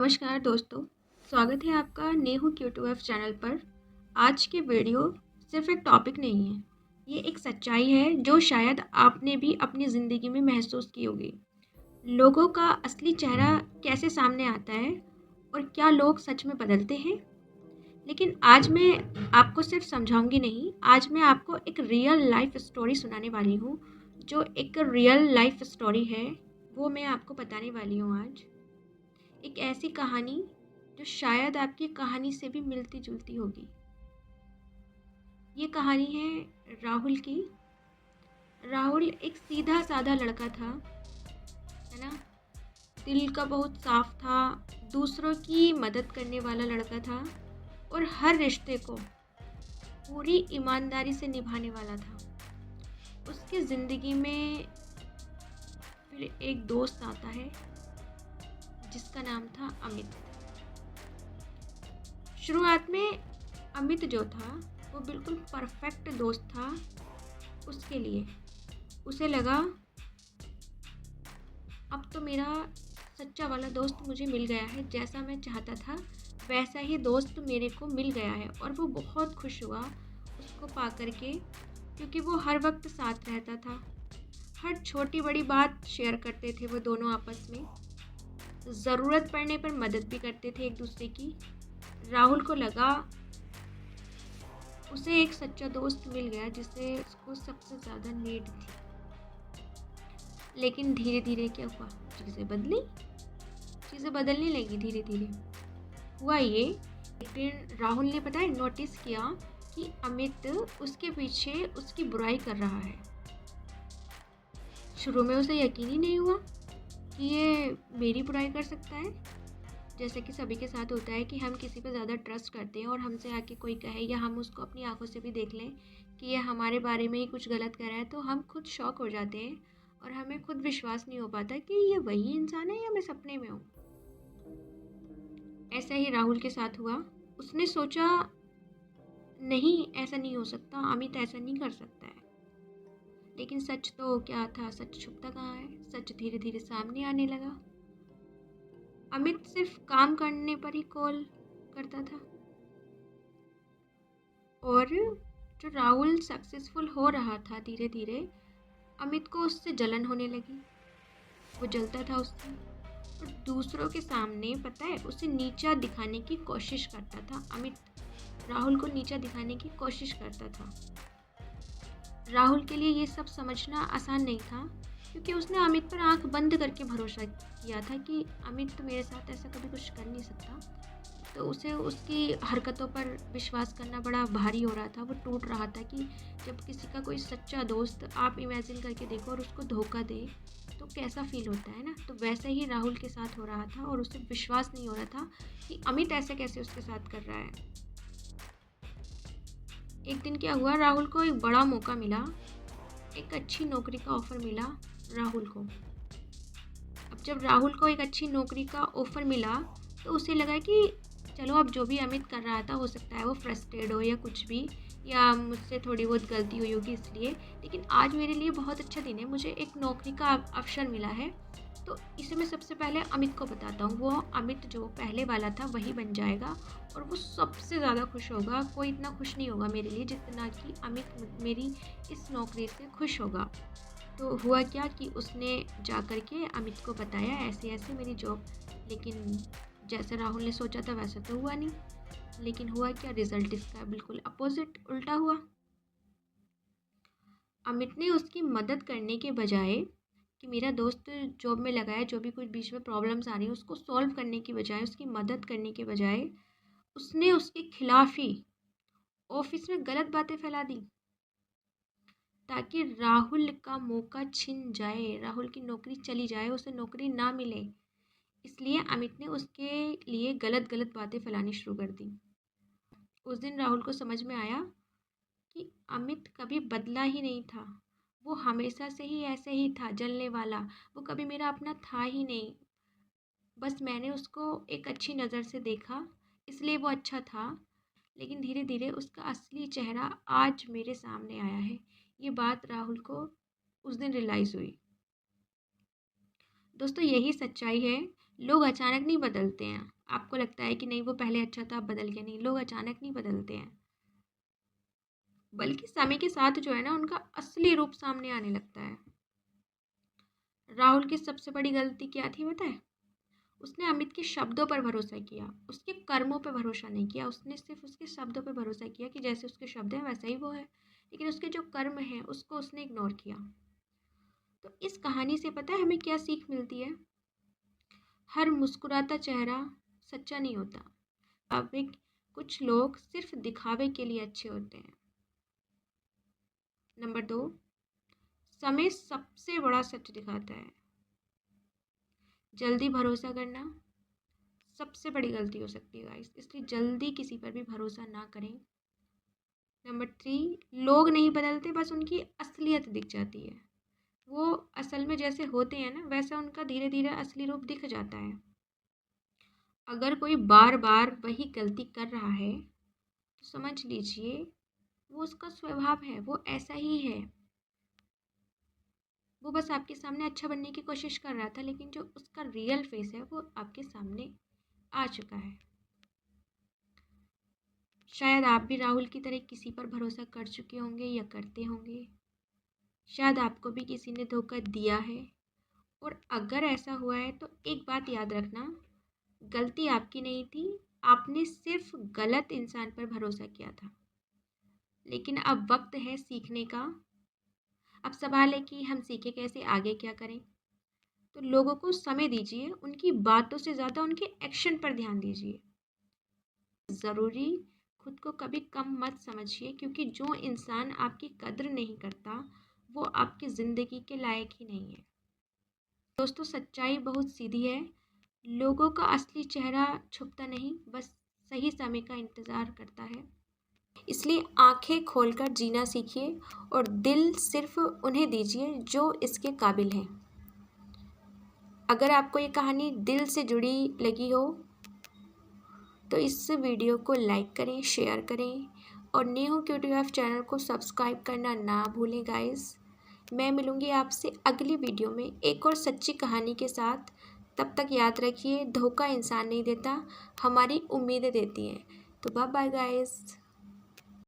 नमस्कार दोस्तों, स्वागत है आपका नेहू Q2F चैनल पर। आज की वीडियो सिर्फ एक टॉपिक नहीं है, ये एक सच्चाई है जो शायद आपने भी अपनी ज़िंदगी में महसूस की होगी। लोगों का असली चेहरा कैसे सामने आता है और क्या लोग सच में बदलते हैं। लेकिन आज मैं आपको सिर्फ समझाऊंगी नहीं, आज मैं आपको एक रियल लाइफ स्टोरी सुनाने वाली हूँ। जो एक रियल लाइफ स्टोरी है वो मैं आपको बताने वाली हूँ आज। एक ऐसी कहानी जो शायद आपकी कहानी से भी मिलती जुलती होगी। ये कहानी है राहुल की। राहुल एक सीधा साधा लड़का था, है ना। दिल का बहुत साफ था, दूसरों की मदद करने वाला लड़का था और हर रिश्ते को पूरी ईमानदारी से निभाने वाला था। उसकी ज़िंदगी में फिर एक दोस्त आता है जिसका नाम था अमित। शुरुआत में अमित जो था वो बिल्कुल परफेक्ट दोस्त था उसके लिए। उसे लगा अब तो मेरा सच्चा वाला दोस्त मुझे मिल गया है, जैसा मैं चाहता था वैसा ही दोस्त मेरे को मिल गया है। और वो बहुत खुश हुआ उसको पा करके, क्योंकि वो हर वक्त साथ रहता था। हर छोटी बड़ी बात शेयर करते थे वो दोनों आपस में। ज़रूरत पड़ने पर मदद भी करते थे एक दूसरे की। राहुल को लगा उसे एक सच्चा दोस्त मिल गया जिसे उसको सबसे ज़्यादा नीड थी। लेकिन धीरे धीरे क्या हुआ, चीज़ें बदलने लगी। धीरे धीरे हुआ ये, एक दिन राहुल ने पता है नोटिस किया कि अमित उसके पीछे उसकी बुराई कर रहा है। शुरू में उसे यकीन ही नहीं हुआ कि ये मेरी बुराई कर सकता है। जैसे कि सभी के साथ होता है कि हम किसी पर ज़्यादा ट्रस्ट करते हैं और हमसे आके कोई कहे या हम उसको अपनी आंखों से भी देख लें कि ये हमारे बारे में ही कुछ गलत कर रहा है, तो हम खुद शॉक हो जाते हैं और हमें खुद विश्वास नहीं हो पाता कि ये वही इंसान है या मैं सपने में हूँ। ऐसा ही राहुल के साथ हुआ। उसने सोचा नहीं, ऐसा नहीं हो सकता, अमित ऐसा नहीं कर सकता है। लेकिन सच तो क्या था, सच छुपता कहाँ है। सच धीरे धीरे सामने आने लगा। अमित सिर्फ काम करने पर ही कॉल करता था और जो राहुल सक्सेसफुल हो रहा था धीरे धीरे, अमित को उससे जलन होने लगी। वो जलता था उससे और दूसरों के सामने पता है उसे नीचा दिखाने की कोशिश करता था। अमित राहुल को नीचा दिखाने की कोशिश करता था। राहुल के लिए ये सब समझना आसान नहीं था, क्योंकि उसने अमित पर आंख बंद करके भरोसा किया था कि अमित तो मेरे साथ ऐसा कभी कुछ कर नहीं सकता। तो उसे उसकी हरकतों पर विश्वास करना बड़ा भारी हो रहा था। वो टूट रहा था कि जब किसी का कोई सच्चा दोस्त, आप इमेजिन करके देखो, और उसको धोखा दे तो कैसा फील होता है ना। तो वैसे ही राहुल के साथ हो रहा था और उसे विश्वास नहीं हो रहा था कि अमित ऐसे कैसे उसके साथ कर रहा है। एक दिन क्या हुआ, राहुल को एक बड़ा मौका मिला, एक अच्छी नौकरी का ऑफर मिला राहुल को। अब जब राहुल को एक अच्छी नौकरी का ऑफर मिला तो उसे लगा कि चलो अब जो भी अमित कर रहा था, हो सकता है वो फ्रस्ट्रेट हो या कुछ भी, या मुझसे थोड़ी बहुत गलती हुई होगी इसलिए, लेकिन आज मेरे लिए बहुत अच्छा दिन है, मुझे एक नौकरी का अवसर मिला है। तो इसे मैं सबसे पहले अमित को बताता हूँ। वो अमित जो पहले वाला था वही बन जाएगा और वो सबसे ज़्यादा खुश होगा। कोई इतना खुश नहीं होगा मेरे लिए जितना कि अमित मेरी इस नौकरी से खुश होगा। तो हुआ क्या कि उसने जा कर के अमित को बताया ऐसे ऐसे मेरी जॉब। लेकिन जैसे राहुल ने सोचा था वैसा तो हुआ नहीं। लेकिन हुआ क्या, रिजल्ट इसका बिल्कुल अपोजिट, उल्टा हुआ। अमित ने उसकी मदद करने के बजाय कि मेरा दोस्त जॉब में लगा है, जो भी कुछ बीच में प्रॉब्लम्स आ रही हैं उसको सॉल्व करने की बजाय, उसकी मदद करने के बजाय, उसने उसके खिलाफ ही ऑफिस में गलत बातें फैला दी ताकि राहुल का मौका छिन जाए, राहुल की नौकरी चली जाए, उसे नौकरी ना मिले। इसलिए अमित ने उसके लिए गलत गलत बातें फैलानी शुरू कर दी। उस दिन राहुल को समझ में आया कि अमित कभी बदला ही नहीं था। वो हमेशा से ही ऐसे ही था, जलने वाला। वो कभी मेरा अपना था ही नहीं। बस मैंने उसको एक अच्छी नज़र से देखा, इसलिए वो अच्छा था। लेकिन धीरे धीरे उसका असली चेहरा आज मेरे सामने आया है। ये बात राहुल को उस दिन रियलाइज़ हुई। दोस्तों, यही सच्चाई है। लोग अचानक नहीं बदलते हैं। आपको लगता है कि नहीं वो पहले अच्छा था, अब बदल गया, नहीं, लोग अचानक नहीं बदलते हैं, बल्कि समय के साथ जो है ना उनका असली रूप सामने आने लगता है। राहुल की सबसे बड़ी गलती क्या थी पता है? उसने अमित के शब्दों पर भरोसा किया, उसके कर्मों पर भरोसा नहीं किया। उसने सिर्फ उसके शब्दों पर भरोसा किया कि जैसे उसके शब्द हैं वैसा ही वो है, लेकिन उसके जो कर्म हैं उसको उसने इग्नोर किया। तो इस कहानी से पता है हमें क्या सीख मिलती है? हर मुस्कुराता चेहरा सच्चा नहीं होता। अब कुछ लोग सिर्फ दिखावे के लिए अच्छे होते हैं। नंबर 2, समय सबसे बड़ा सच दिखाता है। जल्दी भरोसा करना सबसे बड़ी गलती हो सकती है गाइस, इसलिए जल्दी किसी पर भी भरोसा ना करें। नंबर 3, लोग नहीं बदलते, बस उनकी असलियत दिख जाती है। वो असल में जैसे होते हैं ना वैसा उनका धीरे धीरे असली रूप दिख जाता है। अगर कोई बार बार वही गलती कर रहा है तो समझ लीजिए वो उसका स्वभाव है, वो ऐसा ही है। वो बस आपके सामने अच्छा बनने की कोशिश कर रहा था, लेकिन जो उसका रियल फेस है वो आपके सामने आ चुका है। शायद आप भी राहुल की तरह किसी पर भरोसा कर चुके होंगे या करते होंगे। शायद आपको भी किसी ने धोखा दिया है, और अगर ऐसा हुआ है तो एक बात याद रखना, गलती आपकी नहीं थी, आपने सिर्फ गलत इंसान पर भरोसा किया था। लेकिन अब वक्त है सीखने का। अब सवाल है कि हम सीखे कैसे, आगे क्या करें। तो लोगों को समय दीजिए, उनकी बातों से ज़्यादा उनके एक्शन पर ध्यान दीजिए। ज़रूरी खुद को कभी कम मत समझिए, क्योंकि जो इंसान आपकी कद्र नहीं करता वो आपकी ज़िंदगी के लायक ही नहीं है। दोस्तों, सच्चाई बहुत सीधी है। लोगों का असली चेहरा छुपता नहीं, बस सही समय का इंतज़ार करता है। इसलिए आंखें खोलकर जीना सीखिए और दिल सिर्फ उन्हें दीजिए जो इसके काबिल हैं। अगर आपको ये कहानी दिल से जुड़ी लगी हो तो इस वीडियो को लाइक करें, शेयर करें और नेहा QTF चैनल को सब्सक्राइब करना ना भूलें गाइस। मैं मिलूँगी आपसे अगली वीडियो में एक और सच्ची कहानी के साथ। तब तक याद रखिए, धोखा इंसान नहीं देता, हमारी उम्मीदें देती हैं। तो बाय बाय गाइस।